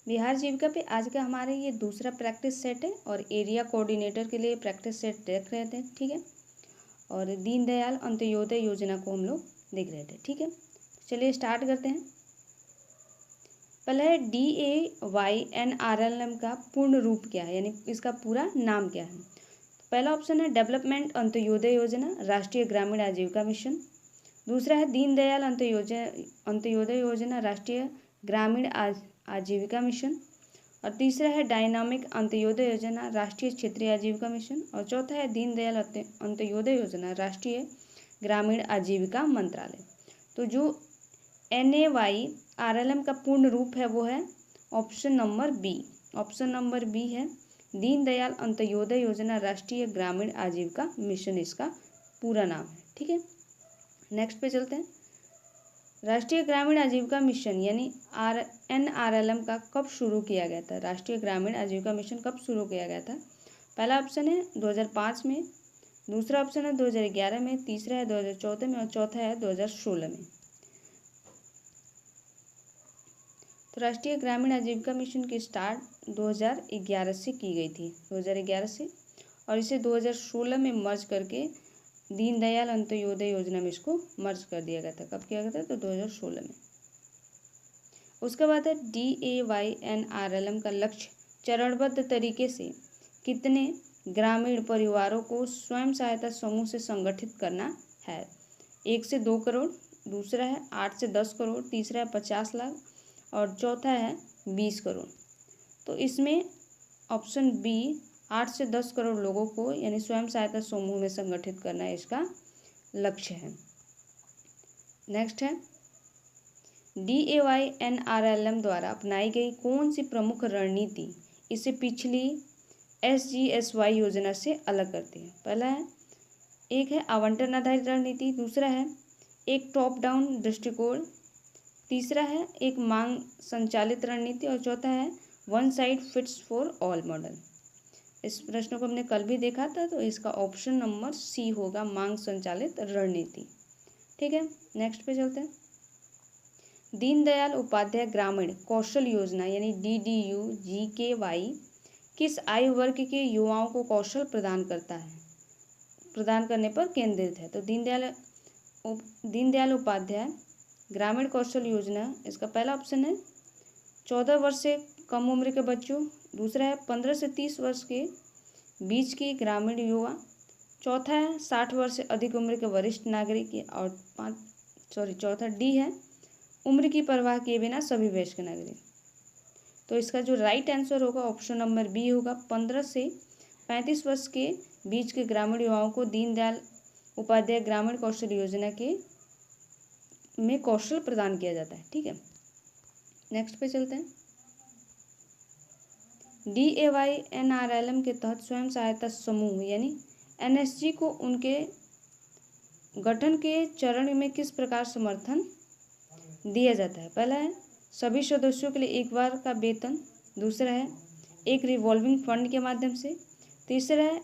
बिहार जीविका पे आज का हमारे ये दूसरा प्रैक्टिस सेट है और एरिया कोऑर्डिनेटर के लिए प्रैक्टिस सेट देख रहे थे, ठीक है। और दीनदयाल अंत्योदय योजना को हम लोग देख रहे थे, ठीक है। चलिए स्टार्ट करते हैं। पहले है DAYNRLM का पूर्ण रूप क्या है, यानी इसका पूरा नाम क्या है। तो पहला ऑप्शन है डेवलपमेंट अंत्योदय योजना, राष्ट्रीय ग्रामीण आजीविका मिशन। दूसरा है दीनदयाल अंत्योदय योजना, राष्ट्रीय ग्रामीण आजीविका मिशन। और तीसरा है डायनामिक अंत्योदय योजना, राष्ट्रीय क्षेत्रीय आजीविका मिशन। और चौथा है दीनदयाल अंत्योदय योजना, राष्ट्रीय ग्रामीण आजीविका मंत्रालय। तो जो NAYRLM का पूर्ण रूप है वो है option number B. Option number B है दीनदयाल अंत्योदय योजना, राष्ट्रीय ग्रामीण आजीविका मिशन, इसका पूरा नाम है, ठीक है। नेक्स्ट पे चलते हैं। राष्ट्रीय ग्रामीण आजीविका मिशन यानी NRLM का कब शुरू किया गया था। राष्ट्रीय ग्रामीण आजीविका मिशन कब शुरू किया गया था। पहला ऑप्शन है 2005 में, दूसरा ऑप्शन है 2011 में, तीसरा है 2014 में और चौथा है 2016 में। तो राष्ट्रीय ग्रामीण आजीविका मिशन की स्टार्ट 2011 से की गई थी, 2011 से, और इसे 2016 में मर्ज करके दीनदयाल अंत्योदय योजना में इसको मर्ज कर दिया गया था। कब किया गया था, तो 2016 में। उसके बाद है DAYNRLM का लक्ष्य चरणबद्ध तरीके से कितने ग्रामीण परिवारों को स्वयं सहायता समूह से संगठित करना है। 1 से 2 करोड़, दूसरा है 8 से 10 करोड़, तीसरा है 50 लाख और चौथा है 20 करोड़। तो इसमें ऑप्शन बी 8 से 10 करोड़ लोगों को यानी स्वयं सहायता समूह में संगठित करना इसका लक्ष्य है। नेक्स्ट है DAYNRLM द्वारा अपनाई गई कौन सी प्रमुख रणनीति इसे पिछली SGSY योजना से अलग करती है। पहला है एक है आवंटन आधारित रणनीति, दूसरा है एक टॉप डाउन दृष्टिकोण, तीसरा है एक मांग संचालित रणनीति और चौथा है one side fits for all model. इस प्रश्न को हमने कल भी देखा था, तो इसका ऑप्शन नंबर सी होगा मांग संचालित रणनीति, ठीक है। नेक्स्ट पे चलते हैं। दीनदयाल उपाध्याय ग्रामीण कौशल योजना यानी DDU-GKY किस आयु वर्ग के युवाओं को कौशल प्रदान करने पर केंद्रित है। तो दीनदयाल उपाध्याय ग्रामीण कौशल योजना, इसका पहला ऑप्शन है 14 वर्ष से कम उम्र के बच्चों, दूसरा है 15 से 30 वर्ष के बीच के ग्रामीण युवा, चौथा है 60 वर्ष से अधिक उम्र के वरिष्ठ नागरिक और चौथा डी है उम्र की परवाह किए बिना सभी वयस्क नागरिक। तो इसका जो राइट आंसर होगा ऑप्शन नंबर बी होगा। 15 से 35 वर्ष के बीच के ग्रामीण युवाओं को दीनदयाल उपाध्याय ग्रामीण कौशल योजना के में कौशल प्रदान किया जाता है, ठीक है। नेक्स्ट पे चलते हैं। DAYNRLM के तहत स्वयं सहायता समूह यानी NSG को उनके गठन के चरण में किस प्रकार समर्थन दिया जाता है। पहला है सभी सदस्यों के लिए एक बार का वेतन, दूसरा है एक रिवॉल्विंग फंड के माध्यम से, तीसरा है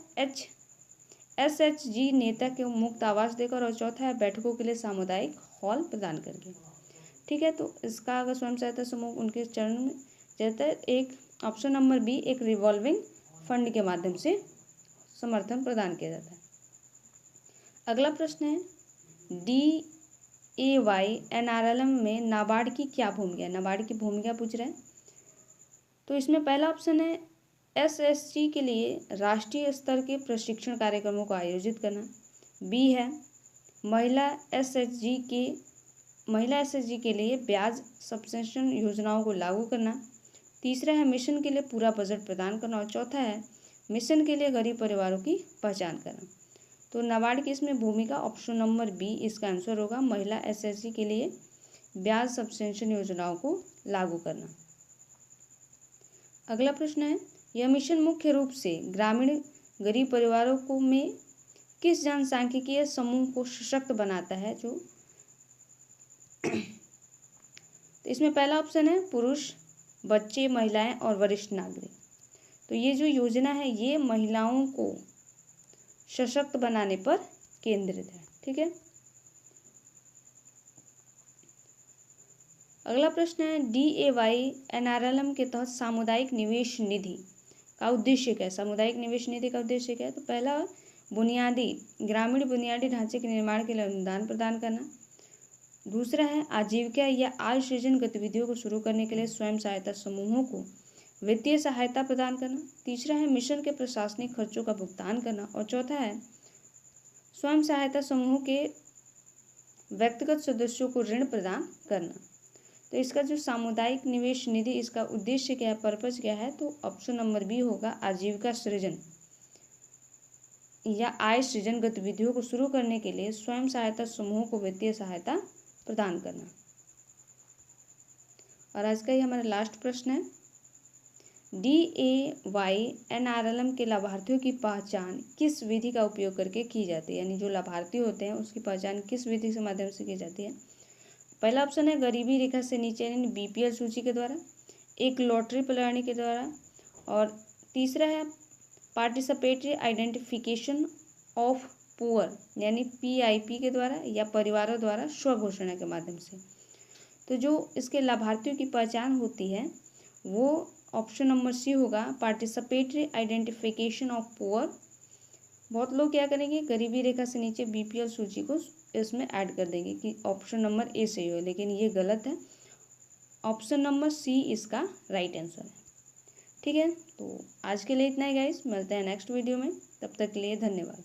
SHG नेता के मुफ्त आवास देकर और चौथा है बैठकों के लिए सामुदायिक हॉल प्रदान करके, ठीक है। तो इसका अगर स्वयं सहायता समूह उनके चरण में जाता है, एक ऑप्शन नंबर बी एक रिवॉल्विंग फंड के माध्यम से समर्थन प्रदान किया जाता है। अगला प्रश्न है DAYNRLM में नाबार्ड की क्या भूमिका है। नाबार्ड की भूमिका पूछ रहा है। तो इसमें पहला ऑप्शन है SSG के लिए राष्ट्रीय स्तर के प्रशिक्षण कार्यक्रमों को आयोजित करना, बी है महिला SHG के लिए ब्याज सब्वेंशन योजनाओं को लागू करना, तीसरा है मिशन के लिए पूरा बजट प्रदान करना और चौथा है मिशन के लिए गरीब परिवारों की पहचान करना। तो नाबार्ड की इसमें भूमिका ऑप्शन नंबर बी इसका आंसर होगा, महिला SHG के लिए ब्याज सब्वेंशन योजनाओं को लागू करना। अगला प्रश्न है यह मिशन मुख्य रूप से ग्रामीण गरीब परिवारों को में किस जनसांख्यिकीय समूह को सशक्त बनाता है। जो तो इसमें पहला ऑप्शन है पुरुष, बच्चे, महिलाएं और वरिष्ठ नागरिक। तो ये जो योजना है ये महिलाओं को सशक्त बनाने पर केंद्रित है, ठीक है। अगला प्रश्न है DAY NRLM के तहत सामुदायिक निवेश निधि का उद्देश्य क्या है। सामुदायिक निवेश निधि का उद्देश्य क्या है? तो पहला ग्रामीण बुनियादी ढांचे के निर्माण के लिए अनुदान प्रदान करना। दूसरा है आजीविका या आय सृजन गतिविधियों को शुरू करने के लिए स्वयं सहायता समूहों को वित्तीय सहायता प्रदान करना। तीसरा है मिशन के प्रशासनिक खर्चों का भुगतान करना। और चौथा है स्वयं सहायता समूहों के व्यक्तिगत सदस्यों को ऋण प्रदान करना। तो इसका जो सामुदायिक निवेश निधि, इसका उद्देश्य क्या है, पर्पज क्या है? तो ऑप्शन नंबर बी होगा, आजीविका सृजन या आय सृजन गतिविधियों को शुरू करने के लिए स्वयं सहायता समूहों को वित्तीय सहायता प्रदान करना। और आज का ही हमारा लास्ट प्रश्न है, DAY NRLM के लाभार्थियों की पहचान किस विधि का उपयोग करके की जाती है? यानी जो लाभार्थी होते हैं उसकी पहचान किस विधि के माध्यम से की जाती है? पहला ऑप्शन है गरीबी रेखा से नीचे यानी BPL सूची के द्वारा, एक लॉटरी प्रणाली के द्वारा, और तीसरा है पार्टिसिपेटरी आइडेंटिफिकेशन ऑफ पुअर यानी PIP के द्वारा, या परिवारों द्वारा स्वघोषणा के माध्यम से। तो जो इसके लाभार्थियों की पहचान होती है वो ऑप्शन नंबर सी होगा, पार्टिसिपेटरी आइडेंटिफिकेशन ऑफ पुअर। बहुत लोग क्या करेंगे, गरीबी रेखा से नीचे BPL सूची को इसमें ऐड कर देंगे कि ऑप्शन नंबर ए सही हो, लेकिन ये गलत है। ऑप्शन नंबर सी इसका राइट आंसर है। ठीक है, तो आज के लिए इतना ही गाइस, मिलते हैं नेक्स्ट वीडियो में, तब तक के लिए धन्यवाद।